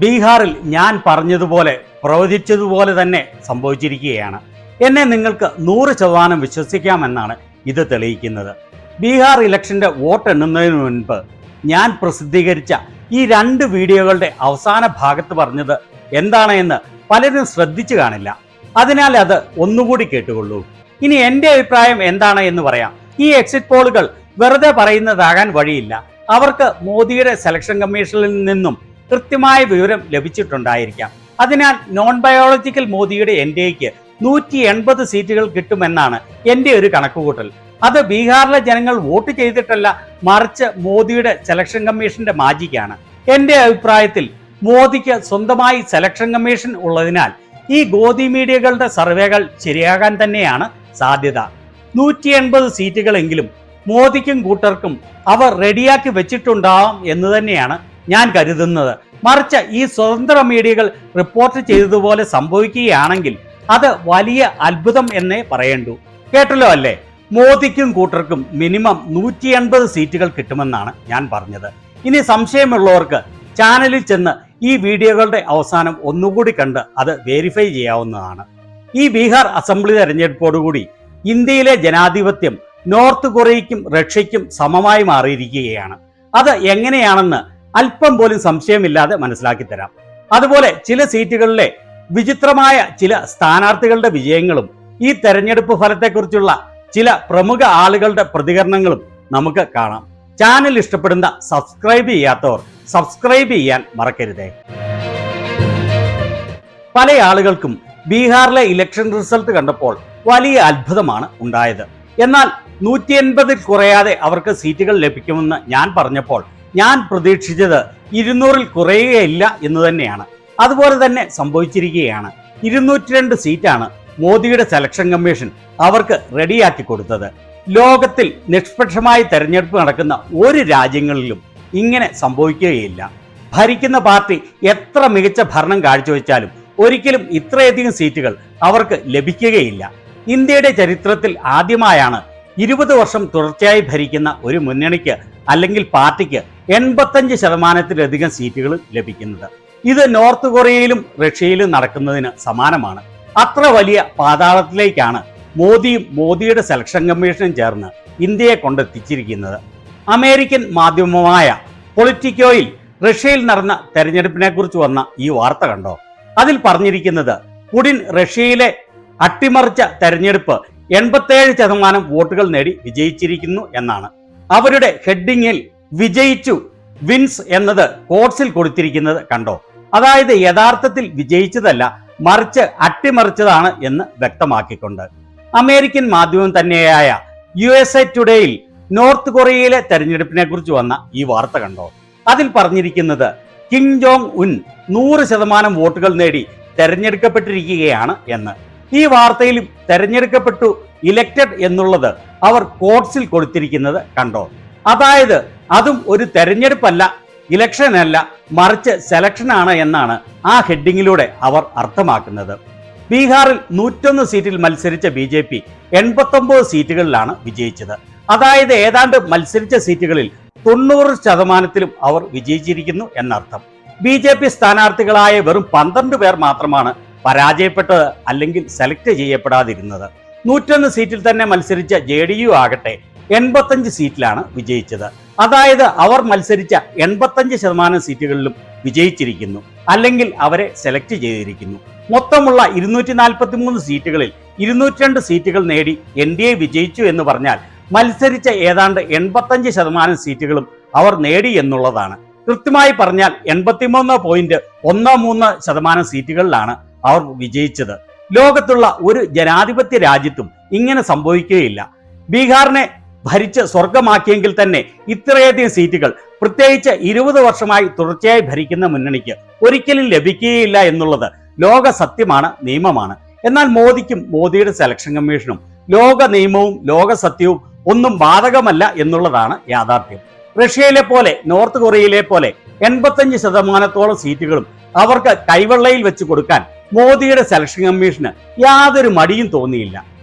ബീഹാറിൽ ഞാൻ പറഞ്ഞതുപോലെ പ്രവചിച്ചതുപോലെ തന്നെ സംഭവിച്ചിരിക്കുകയാണ്. എന്നെ നിങ്ങൾക്ക് 100% വിശ്വസിക്കാമെന്നാണ് ഇത് തെളിയിക്കുന്നത്. ബീഹാർ ഇലക്ഷന്റെ വോട്ട് എണ്ണുന്നതിന് മുൻപ് ഞാൻ പ്രസിദ്ധീകരിച്ച ഈ 2 വീഡിയോകളുടെ അവസാന ഭാഗത്ത് പറഞ്ഞത് എന്താണ് എന്ന് പലരും ശ്രദ്ധിച്ചു കാണില്ല. അതിനാൽ അത് ഒന്നുകൂടി കേട്ടുകൊള്ളൂ. ഇനി എൻ്റെ അഭിപ്രായം എന്താണ് എന്ന് പറയാം. ഈ എക്സിറ്റ് പോളുകൾ വെറുതെ പറയുന്നതാകാൻ വഴിയില്ല. അവർക്ക് മോദിയുടെ സെലക്ഷൻ കമ്മീഷനിൽ നിന്നും കൃത്യമായ വിവരം ലഭിച്ചിട്ടുണ്ടായിരിക്കാം. അതിനാൽ നോൺ ബയോളജിക്കൽ മോദിയുടെ എൻഡിഎക്ക് 180 സീറ്റുകൾ കിട്ടുമെന്നാണ് എൻ്റെ ഒരു കണക്കുകൂട്ടൽ. അത് ബീഹാറിലെ ജനങ്ങൾ വോട്ട് ചെയ്തിട്ടല്ല, മറിച്ച് മോദിയുടെ സെലക്ഷൻ കമ്മീഷന്റെ മാജിക്കാണ്. എൻ്റെ അഭിപ്രായത്തിൽ മോദിക്ക് സ്വന്തമായി സെലക്ഷൻ കമ്മീഷൻ ഉള്ളതിനാൽ ഈ ഗോദി മീഡിയകളുടെ സർവേകൾ ശരിയാകാൻ തന്നെയാണ് സാധ്യത. 180 സീറ്റുകളെങ്കിലും മോദിക്കും കൂട്ടർക്കും അവർ റെഡിയാക്കി വെച്ചിട്ടുണ്ടാവാം എന്ന് തന്നെയാണ് ഞാൻ കരുതുന്നത്. മറിച്ച് ഈ സ്വതന്ത്ര മീഡിയകൾ റിപ്പോർട്ട് ചെയ്തതുപോലെ സംഭവിക്കുകയാണെങ്കിൽ അത് വലിയ അത്ഭുതം എന്നേ പറയേണ്ടൂ. കേട്ടല്ലോ അല്ലേ? മോദിക്കും കൂട്ടർക്കും മിനിമം 180 സീറ്റുകൾ കിട്ടുമെന്നാണ് ഞാൻ പറഞ്ഞത്. ഇനി സംശയമുള്ളവർക്ക് ചാനലിൽ ചെന്ന് ഈ വീഡിയോകളുടെ അവസാനം ഒന്നുകൂടി കണ്ട് അത് വെരിഫൈ ചെയ്യാവുന്നതാണ്. ഈ ബീഹാർ അസംബ്ലി തെരഞ്ഞെടുപ്പോടുകൂടി ഇന്ത്യയിലെ ജനാധിപത്യം നോർത്ത് കൊറിയയ്ക്കും റഷ്യയ്ക്കും സമമായി മാറിയിരിക്കുകയാണ്. അത് എങ്ങനെയാണെന്ന് അല്പം പോലും സംശയമില്ലാതെ മനസ്സിലാക്കി തരാം. അതുപോലെ ചില സീറ്റുകളിലെ വിചിത്രമായ ചില സ്ഥാനാർത്ഥികളുടെ വിജയങ്ങളും ഈ തെരഞ്ഞെടുപ്പ് ഫലത്തെക്കുറിച്ചുള്ള ചില പ്രമുഖ ആളുകളുടെ പ്രതികരണങ്ങളും നമുക്ക് കാണാം. ചാനൽ ഇഷ്ടപ്പെടുന്ന സബ്സ്ക്രൈബ് ചെയ്യാത്തവർ സബ്സ്ക്രൈബ് ചെയ്യാൻ മറക്കരുതേ. പല ആളുകൾക്കും ബീഹാറിലെ ഇലക്ഷൻ റിസൾട്ട് കണ്ടപ്പോൾ വലിയ അത്ഭുതമാണ് ഉണ്ടായത്. എന്നാൽ 180 കുറയാതെ അവർക്ക് സീറ്റുകൾ ലഭിക്കുമെന്ന് ഞാൻ പറഞ്ഞപ്പോൾ ഞാൻ പ്രതീക്ഷിച്ചത് 200 കുറയുകയില്ല എന്ന് തന്നെയാണ്. അതുപോലെ തന്നെ സംഭവിച്ചിരിക്കുകയാണ്. 202 സീറ്റാണ് മോദിയുടെ സെലക്ഷൻ കമ്മീഷൻ അവർക്ക് റെഡിയാക്കി കൊടുത്തത്. ലോകത്തിൽ നിഷ്പക്ഷമായി തെരഞ്ഞെടുപ്പ് നടക്കുന്ന ഒരു രാജ്യങ്ങളിലും ഇങ്ങനെ സംഭവിക്കുകയില്ല. ഭരിക്കുന്ന പാർട്ടി എത്ര മികച്ച ഭരണം കാഴ്ചവെച്ചാലും ഒരിക്കലും ഇത്രയധികം സീറ്റുകൾ അവർക്ക് ലഭിക്കുകയില്ല. ഇന്ത്യയുടെ ചരിത്രത്തിൽ ആദ്യമായാണ് 20 വർഷം തുടർച്ചയായി ഭരിക്കുന്ന ഒരു മുന്നണിക്ക് അല്ലെങ്കിൽ പാർട്ടിക്ക് 85%-ലധികം സീറ്റുകൾ ലഭിക്കുന്നത്. ഇത് നോർത്ത് കൊറിയയിലും റഷ്യയിലും നടക്കുന്നതിന് സമാനമാണ്. അത്ര വലിയ പാതാളത്തിലേക്കാണ് മോദിയും മോദിയുടെ സെലക്ഷൻ കമ്മീഷനും ചേർന്ന് ഇന്ത്യയെ കൊണ്ടെത്തിച്ചിരിക്കുന്നത്. അമേരിക്കൻ മാധ്യമമായ പൊളിറ്റിക്കോയിൽ റഷ്യയിൽ നടന്ന തെരഞ്ഞെടുപ്പിനെ കുറിച്ച് വന്ന ഈ വാർത്ത കണ്ടോ? അതിൽ പറഞ്ഞിരിക്കുന്നത് പുടിൻ റഷ്യയിലെ അട്ടിമറിച്ച തെരഞ്ഞെടുപ്പ് 87% വോട്ടുകൾ നേടി വിജയിച്ചിരിക്കുന്നു എന്നാണ്. അവരുടെ ഹെഡിങ്ങിൽ വിജയിച്ചു വിൻസ് എന്നത് കോട്സിൽ കൊടുത്തിരിക്കുന്നത് കണ്ടോ? അതായത് യഥാർത്ഥത്തിൽ വിജയിച്ചതല്ല, മറിച്ച് അട്ടിമറിച്ചതാണ് എന്ന് വ്യക്തമാക്കിക്കൊണ്ട് അമേരിക്കൻ മാധ്യമം തന്നെയായ USA ടുഡേയിൽ നോർത്ത് കൊറിയയിലെ തെരഞ്ഞെടുപ്പിനെ കുറിച്ച് വന്ന ഈ വാർത്ത കണ്ടോ? അതിൽ പറഞ്ഞിരിക്കുന്നത് കിം ജോങ് ഉൻ 100% വോട്ടുകൾ നേടി തെരഞ്ഞെടുക്കപ്പെട്ടിരിക്കുകയാണ് എന്ന്. ഈ വാർത്തയിലും തെരഞ്ഞെടുക്കപ്പെട്ടു, ഇലക്റ്റഡ് എന്നുള്ളത് അവർ കോട്സിൽ കൊടുത്തിരിക്കുന്നത് കണ്ടോ? അതായത് അതും ഒരു തെരഞ്ഞെടുപ്പല്ല, ഇലക്ഷൻ അല്ല, മറിച്ച് സെലക്ഷൻ ആണ് എന്നാണ് ആ ഹെഡിങ്ങിലൂടെ അവർ അർത്ഥമാക്കുന്നത്. ബീഹാറിൽ 101 സീറ്റിൽ മത്സരിച്ച BJP 89 സീറ്റുകളിലാണ് വിജയിച്ചത്. അതായത് ഏതാണ്ട് മത്സരിച്ച സീറ്റുകളിൽ 90%-ലും അവർ വിജയിച്ചിരിക്കുന്നു എന്നർത്ഥം. BJP സ്ഥാനാർത്ഥികളായ വെറും 12 പേർ മാത്രമാണ് പരാജയപ്പെട്ടത് അല്ലെങ്കിൽ സെലക്ട് ചെയ്യപ്പെടാതിരുന്നത്. 101 സീറ്റിൽ തന്നെ മത്സരിച്ച JDU ആകട്ടെ 85 സീറ്റിലാണ് വിജയിച്ചത്. അതായത് അവർ മത്സരിച്ച 85% സീറ്റുകളിലും വിജയിച്ചിരിക്കുന്നു, അല്ലെങ്കിൽ അവരെ സെലക്ട് ചെയ്തിരിക്കുന്നു. മൊത്തമുള്ള 243 സീറ്റുകളിൽ 202 സീറ്റുകൾ നേടി NDA വിജയിച്ചു എന്ന് പറഞ്ഞാൽ മത്സരിച്ച ഏതാണ്ട് 85% സീറ്റുകളും അവർ നേടി എന്നുള്ളതാണ്. കൃത്യമായി പറഞ്ഞാൽ 83.13% സീറ്റുകളിലാണ് അവർ വിജയിച്ചത്. ലോകത്തുള്ള ഒരു ജനാധിപത്യ രാജ്യത്തും ഇങ്ങനെ സംഭവിക്കുകയില്ല. ബീഹാറിനെ ഭരിച്ച് സ്വർഗമാക്കിയെങ്കിൽ തന്നെ ഇത്രയധികം സീറ്റുകൾ പ്രത്യേകിച്ച് 20 വർഷമായി തുടർച്ചയായി ഭരിക്കുന്ന മുന്നണിക്ക് ഒരിക്കലും ലഭിക്കുകയില്ല എന്നുള്ളത് ലോക സത്യമാണ്, നിയമമാണ്. എന്നാൽ മോദിക്കും മോദിയുടെ സെലക്ഷൻ കമ്മീഷനും ലോക നിയമവും ലോക സത്യവും ഒന്നും ബാധകമല്ല എന്നുള്ളതാണ് യാഥാർത്ഥ്യം. റഷ്യയിലെ പോലെ നോർത്ത് കൊറിയയിലെ പോലെ 85%-ഓളം സീറ്റുകളും അവർക്ക് കൈവെള്ളയിൽ വെച്ച് കൊടുക്കാൻ മോദിയുടെ സെലക്ഷൻ കമ്മീഷന് യാതൊരു മടിയും തോന്നിയില്ല.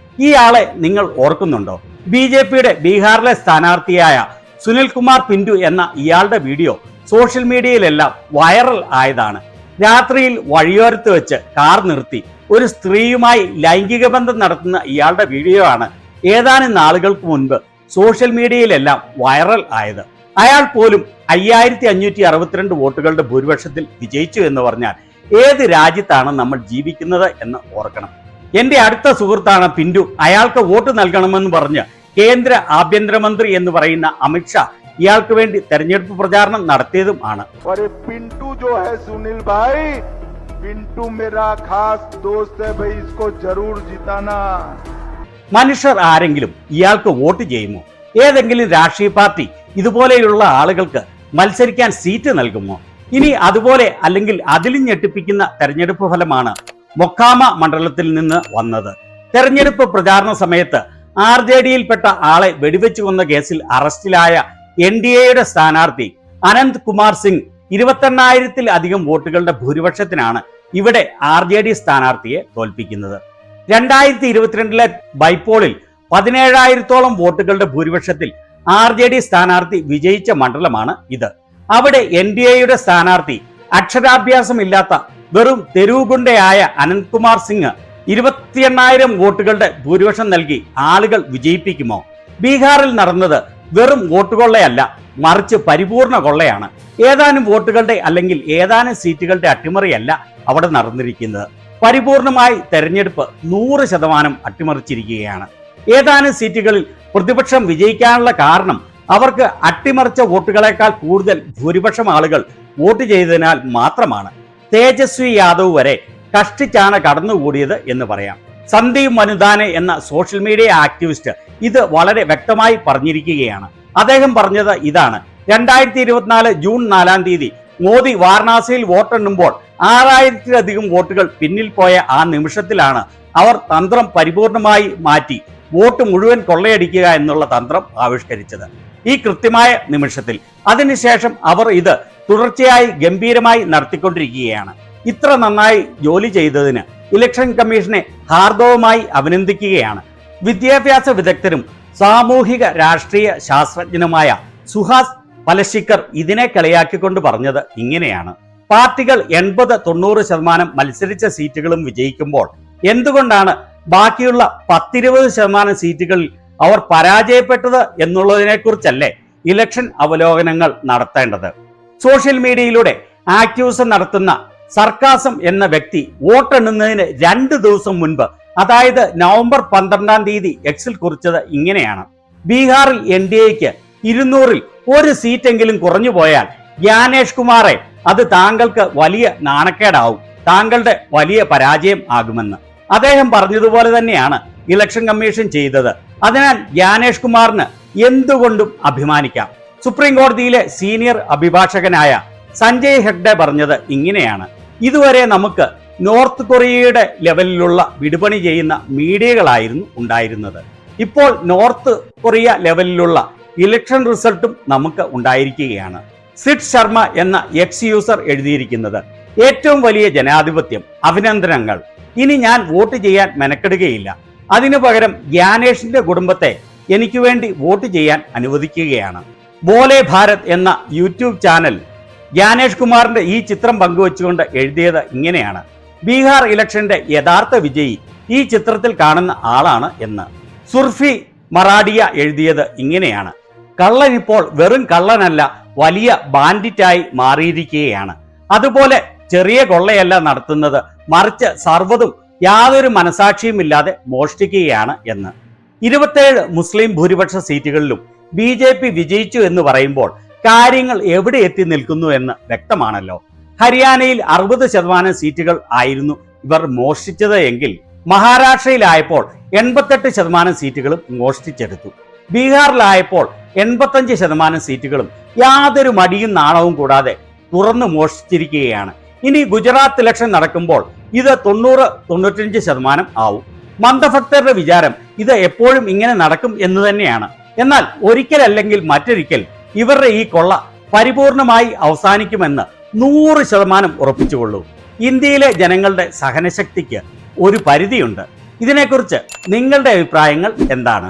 ഈ ആളെ നിങ്ങൾ ഓർക്കുന്നുണ്ടോ? BJPയുടെ ബീഹാറിലെ സ്ഥാനാർത്ഥിയായ സുനിൽ കുമാർ പിന്റു എന്ന ഇയാളുടെ വീഡിയോ സോഷ്യൽ മീഡിയയിലെല്ലാം വൈറൽ ആയതാണ്. രാത്രിയിൽ വഴിയോരത്ത് വെച്ച് കാർ നിർത്തി ഒരു സ്ത്രീയുമായി ലൈംഗിക ബന്ധം നടത്തുന്ന ഇയാളുടെ വീഡിയോ ആണ് ഏതാനും നാളുകൾക്ക് മുൻപ് സോഷ്യൽ മീഡിയയിലെല്ലാം വൈറൽ ആയത്. അയാൾ പോലും 5562 വോട്ടുകളുടെ ഭൂരിപക്ഷത്തിൽ വിജയിച്ചു എന്ന് പറഞ്ഞാൽ ഏത് രാജ്യത്താണ് നമ്മൾ ജീവിക്കുന്നത് എന്ന് ഓർക്കണം. എന്റെ അടുത്ത സുഹൃത്താണ് പിന്റു. അയാൾക്ക് വോട്ട് നൽകണമെന്ന് പറഞ്ഞ് കേന്ദ്ര ആഭ്യന്തരമന്ത്രി എന്ന് പറയുന്ന അമിത്ഷാ ഇയാൾക്ക് വേണ്ടി തെരഞ്ഞെടുപ്പ് പ്രചാരണം നടത്തിയതും ആണ്. पिंटू जो है सुनील भाई, पिंटू मेरा खास दोस्त है भाई, इसको जरूर जिताना. മനുഷ്യർ ആരെങ്കിലും ഇയാൾക്ക് വോട്ട് ചെയ്യുമോ? ഏതെങ്കിലും രാഷ്ട്രീയ പാർട്ടി ഇതുപോലെയുള്ള ആളുകൾക്ക് മത്സരിക്കാൻ സീറ്റ് നൽകുമോ? ഇനി അതുപോലെ അല്ലെങ്കിൽ അതിലും ഞെട്ടിപ്പിക്കുന്ന തെരഞ്ഞെടുപ്പ് ഫലമാണ് മൊക്കാമ മണ്ഡലത്തിൽ നിന്ന് വന്നത്. തെരഞ്ഞെടുപ്പ് പ്രചാരണ സമയത്ത് RJDയിൽപ്പെട്ട ആളെ വെടിവെച്ചു കൊന്ന കേസിൽ അറസ്റ്റിലായ NDAയുടെ സ്ഥാനാർത്ഥി അനന്ത് കുമാർ സിംഗ് 28,000-ൽ-അധികം വോട്ടുകളുടെ ഭൂരിപക്ഷത്തിനാണ് ഇവിടെ RJD സ്ഥാനാർത്ഥിയെ തോൽപ്പിക്കുന്നത്. 2022-ലെ ബൈപോളിൽ 17,000-ഓളം വോട്ടുകളുടെ ഭൂരിപക്ഷത്തിൽ RJD സ്ഥാനാർത്ഥി വിജയിച്ച മണ്ഡലമാണ് ഇത്. അവിടെ NDAയുടെ സ്ഥാനാർത്ഥി അക്ഷരാഭ്യാസമില്ലാത്ത വെറും തെരുവുഗുണ്ടയായ അനന്ത് കുമാർ സിംഗ് 28,000 വോട്ടുകളുടെ ഭൂരിപക്ഷം നൽകി ആളുകൾ വിജയിപ്പിക്കുമോ? ബീഹാറിൽ നടന്നത് വെറും വോട്ടുകൊള്ളയല്ല, മറിച്ച് പരിപൂർണ കൊള്ളയാണ്. ഏതാനും വോട്ടുകളുടെ അല്ലെങ്കിൽ ഏതാനും സീറ്റുകളുടെ അട്ടിമറിയല്ല അവിടെ നടന്നിരിക്കുന്നത്. പരിപൂർണമായി തെരഞ്ഞെടുപ്പ് 100% അട്ടിമറിച്ചിരിക്കുകയാണ്. ഏതാനും സീറ്റുകളിൽ പ്രതിപക്ഷം വിജയിക്കാനുള്ള കാരണം അവർക്ക് അട്ടിമറിച്ച വോട്ടുകളെക്കാൾ കൂടുതൽ ഭൂരിപക്ഷം ആളുകൾ വോട്ട് ചെയ്തതിനാൽ മാത്രമാണ്. തേജസ്വി യാദവ് വരെ കഷ്ടിച്ചാണ് കടന്നുകൂടിയത് എന്ന് പറയാം. സന്ദീപ് മനുദാനെ എന്ന സോഷ്യൽ മീഡിയ ആക്ടിവിസ്റ്റ് ഇത് വളരെ വ്യക്തമായി പറഞ്ഞിരിക്കുകയാണ്. അദ്ദേഹം പറഞ്ഞത് ഇതാണ്: 2024 ജൂൺ 4-ാം തീയതി മോദി വാരണാസിയിൽ വോട്ടെണ്ണുമ്പോൾ 6,000-ലധികം വോട്ടുകൾ പിന്നിൽ പോയ ആ നിമിഷത്തിലാണ് അവർ തന്ത്രം പരിപൂർണമായി മാറ്റി വോട്ട് മുഴുവൻ കൊള്ളയടിക്കുക എന്നുള്ള തന്ത്രം ആവിഷ്കരിച്ചത്. ഈ കൃത്യമായ നിമിഷത്തിൽ അതിനുശേഷം അവർ ഇത് തുടർച്ചയായി ഗംഭീരമായി നടത്തിക്കൊണ്ടിരിക്കുകയാണ്. ഇത്ര നന്നായി ജോലി ചെയ്തതിന് ഇലക്ഷൻ കമ്മീഷനെ ഹാർദവമായി അഭിനന്ദിക്കുകയാണ്. വിദ്യാഭ്യാസ വിദഗ്ധരും സാമൂഹിക രാഷ്ട്രീയ ശാസ്ത്രജ്ഞനുമായ സുഹാസ് പലശിക്കർ ഇതിനെ കളിയാക്കിക്കൊണ്ട് പറഞ്ഞത് ഇങ്ങനെയാണ്: പാർട്ടികൾ 80-90% മത്സരിച്ച സീറ്റുകളും വിജയിക്കുമ്പോൾ എന്തുകൊണ്ടാണ് ബാക്കിയുള്ള 10-20% സീറ്റുകളിൽ അവർ പരാജയപ്പെട്ടത് എന്നുള്ളതിനെക്കുറിച്ചല്ലേ ഇലക്ഷൻ അവലോകനങ്ങൾ നടത്തേണ്ടത്. സോഷ്യൽ മീഡിയയിലൂടെ ആക്ടിവിസം നടത്തുന്ന സർക്കാസം എന്ന വ്യക്തി വോട്ടെണ്ണുന്നതിന് 2 ദിവസം മുൻപ്, അതായത് നവംബർ 12-ാം തീയതി എക്സിൽ കുറിച്ചത് ഇങ്ങനെയാണ്: ബീഹാറിൽ NDAയ്ക്ക് 200-ൽ 1 സീറ്റെങ്കിലും കുറഞ്ഞു പോയാൽ ജ്ഞാനേഷ് കുമാറെ, അത് താങ്കൾക്ക് വലിയ നാണക്കേടാവും, താങ്കളുടെ വലിയ പരാജയം ആകുമെന്ന്. അദ്ദേഹം പറഞ്ഞതുപോലെ തന്നെയാണ് ഇലക്ഷൻ കമ്മീഷൻ ചെയ്തത്. അതിനാൽ ജ്ഞാനേഷ് കുമാറിന് എന്തുകൊണ്ടും അഭിമാനിക്കാം. സുപ്രീം കോടതിയിലെ സീനിയർ അഭിഭാഷകനായ സഞ്ജയ് ഹെഗ്ഡെ പറഞ്ഞത് ഇങ്ങനെയാണ്: ഇതുവരെ നമുക്ക് നോർത്ത് കൊറിയയുടെ ലെവലിലുള്ള വിടുപണി ചെയ്യുന്ന മീഡിയകളായിരുന്നു ഉണ്ടായിരുന്നത്. ഇപ്പോൾ നോർത്ത് കൊറിയ ലെവലിലുള്ള ഇലക്ഷൻ റിസൾട്ടും നമുക്ക് ഉണ്ടായിരിക്കുകയാണ്. സിഡ് ശർമ്മ എന്ന എക്സ് യൂസർ എഴുതിയിരിക്കുന്നത്: ഏറ്റവും വലിയ ജനാധിപത്യം, അഭിനന്ദനങ്ങൾ. ഇനി ഞാൻ വോട്ട് ചെയ്യാൻ മെനക്കെടുകയില്ല. അതിനു പകരം ജ്ഞാനേഷിന്റെ കുടുംബത്തെ എനിക്ക് വേണ്ടി വോട്ട് ചെയ്യാൻ അനുവദിക്കുകയാണ്. ബോലെ ഭാരത് എന്ന യൂട്യൂബ് ചാനൽ ജ്ഞാനേഷ് കുമാറിന്റെ ഈ ചിത്രം പങ്കുവച്ചുകൊണ്ട് എഴുതിയത് ഇങ്ങനെയാണ്: ബീഹാർ ഇലക്ഷന്റെ യഥാർത്ഥ വിജയി ഈ ചിത്രത്തിൽ കാണുന്ന ആളാണ് എന്ന്. സുർഫി മറാഡിയ എഴുതിയത് ഇങ്ങനെയാണ്: കള്ളൻ ഇപ്പോൾ വെറും കള്ളനല്ല, വലിയ ബാൻഡിറ്റായി മാറിയിരിക്കുകയാണ്. അതുപോലെ ചെറിയ കൊള്ളയല്ല നടത്തുന്നത്, മറിച്ച് സർവ്വതും യാതൊരു മനസാക്ഷിയുമില്ലാതെ മോഷ്ടിക്കുകയാണ് എന്ന്. 27 മുസ്ലിം ഭൂരിപക്ഷ സീറ്റുകളിലും BJP വിജയിച്ചു എന്ന് പറയുമ്പോൾ കാര്യങ്ങൾ എവിടെ എത്തി നിൽക്കുന്നു എന്ന് വ്യക്തമാണല്ലോ. ഹരിയാനയിൽ 60% സീറ്റുകൾ ആയിരുന്നു ഇവർ മോഷ്ടിച്ചത് എങ്കിൽ മഹാരാഷ്ട്രയിലായപ്പോൾ 88% സീറ്റുകളും മോഷ്ടിച്ചെടുത്തു. ബീഹാറിലായപ്പോൾ 85% സീറ്റുകളും യാതൊരു മടിയും നാണവും കൂടാതെ തുറന്നു മോഷ്ടിച്ചിരിക്കുകയാണ്. ഇനി ഗുജറാത്ത് ഇലക്ഷൻ നടക്കുമ്പോൾ ഇത് 90-95% ആവും. മന്ദഭക്തരുടെ വിചാരം ഇത് എപ്പോഴും ഇങ്ങനെ നടക്കും എന്ന് തന്നെയാണ്. എന്നാൽ ഒരിക്കലല്ലെങ്കിൽ മറ്റൊരിക്കൽ ഇവരുടെ ഈ കൊള്ള പരിപൂർണമായി അവസാനിക്കുമെന്ന് 100% ഉറപ്പിച്ചുകൊള്ളൂ. ഇന്ത്യയിലെ ജനങ്ങളുടെ സഹനശക്തിക്ക് ഒരു പരിധിയുണ്ട്. ഇതിനെക്കുറിച്ച് നിങ്ങളുടെ അഭിപ്രായങ്ങൾ എന്താണ്?